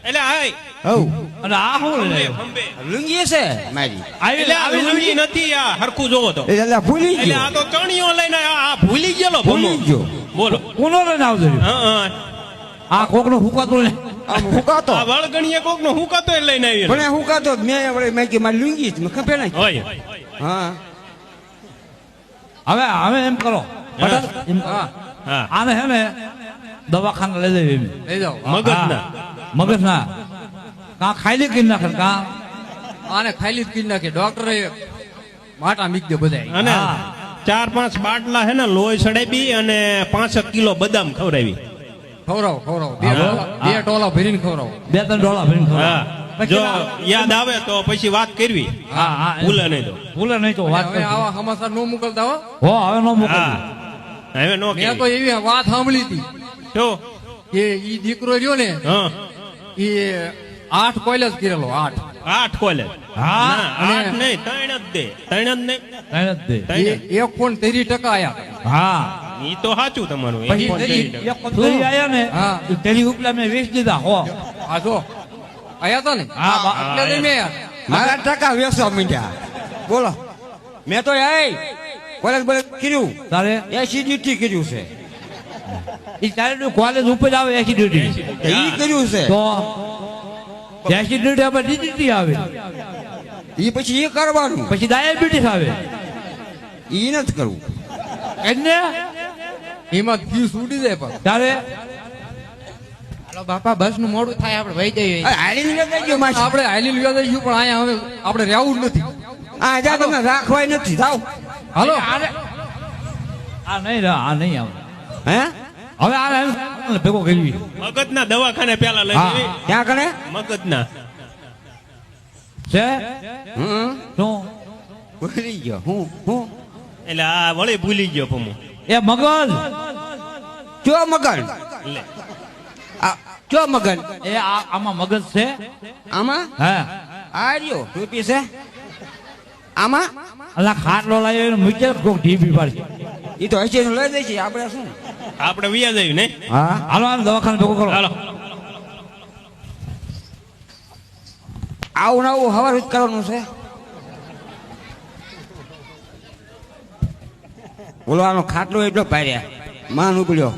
એટલે હાય હઉ અને આ શું ખંભે, લે ખંભે. લુંગી છે મારી એટલે આ લુંગી નથી આ હરખું જોવો તો એટલે ભૂલી એટલે આ ગયો તો ચણિયો લઈને આ ભૂલી ગયેલો ભૂલી ભમો. ગયો બોલો કોનો લઈને આવજો હા હા આ કોક નું હુકાતું ને આમ હુકાતો આ વળગણીએ કોક નો હું કાતો લઈને આવી પણ હુકાતો મેં વળી મેં કે મારી લુંગી જ મેં ખપે નહીં હોય હા હવે હવે એમ કરો પટેલ, એમ કરો. હા આને હે ને દવાખાને લઈ જઈએ એમ. લઈ જાઓ મગજના મગજ ના કાં ખાઈ કરી નાખે ને કાં આને ખાલી જ કરી નાખે ડોક્ટરે માટા મીક દે બધા અને હા. 4-5 બાટલા હે ને લોહી ચડાવી અને 5 કિલો બદામ ખવડાવી ખવડાવો ખવડાવો બે હા, ટોલા હા. બે ટોલા ભરીને ખવડાવો 2-3 ડોલા ભરીને ખવડાવો. હા પછી જો ના- યાદ આવે તો પછી વાત કરવી હા હા ભૂલે નહીં તો ભૂલે નહીં તો વાત હવે કરજો. આવા સમાચાર ન મોકલતા હો હો હવે નો મોકલજો. હા હવે નો મેં તો કેવી એવી વાત સાંભળી હતી જો કે ઈ દીકરો રહ્યો ને હા એ 8 કોલેજ કરેલો 8 8 કોલેજ હા ના 8 નહીં 3 જ દે 3 જ નહીં તને જ દે. 3 જ. 1.30% આયા હા ઈ તો સાચું તમારું પછી 1.30. એક પથરી આયા ને હા. તો તેની ઉપલા મેં 20 દીધા હો આ જો આયા તા ને હા, બા- એટલે તો મેં મારા ટકા વેચવા માંડ્યા બોલો મેં તો કોલેજ બોલેજ કર્યું તારે એસિડિટી કર્યું છે ઈ તારે નું કોલેજ ઉપર આવે એસિડિટી ઈ કર્યું છે તો એસિડિટી આપણે ડીડીટી આવે ઈ પછી એ કરવાનું પછી ડાયાબિટીસ આવે ઈ નથી કરવું એને એમાં ફ્યુઝ ઉડી જાય પણ તારે હાલો બાપા બસ નું મોડું થાય આપણે વહી જઈએ હાલીને લગાઈ ગયો માસી આપણે હાલી લેવા જઈશું પણ અહીંયા હવે આપણે રહેવું જ નથી આ જા તમે રાખવાય નથી જાઓ હાલો આ નહીં રે, આ નહીં આવે હે હવે આ ભેગો કરી મગજના દવાખાને પેલા લઈ હા. જવી ક્યાં કણે મગજના છે હમ શું ભૂલી ગયો હું એટલે આ વળી ભૂલી ગયો પમો એ મગજ ચો મગન લે આ ચો મગન એ આમાં મગજ છે આમાં હે આ રહ્યો રૂપી છે આમાં અલા ખાટલો લાવ્યો એને મૂકે કોક ઢીબી પાડી ઈ તો હશે લઈ દઈશું આપણે શું આપણે વ્યાજ આવ્યું ને હા હાલો હાલો દવાખાને ભેગો કરો હાલો આવું ને આવું હવાર જ કરવાનું છે બોલો આનો ખાટલો એટલો પાડ્યા માન ઉપડ્યો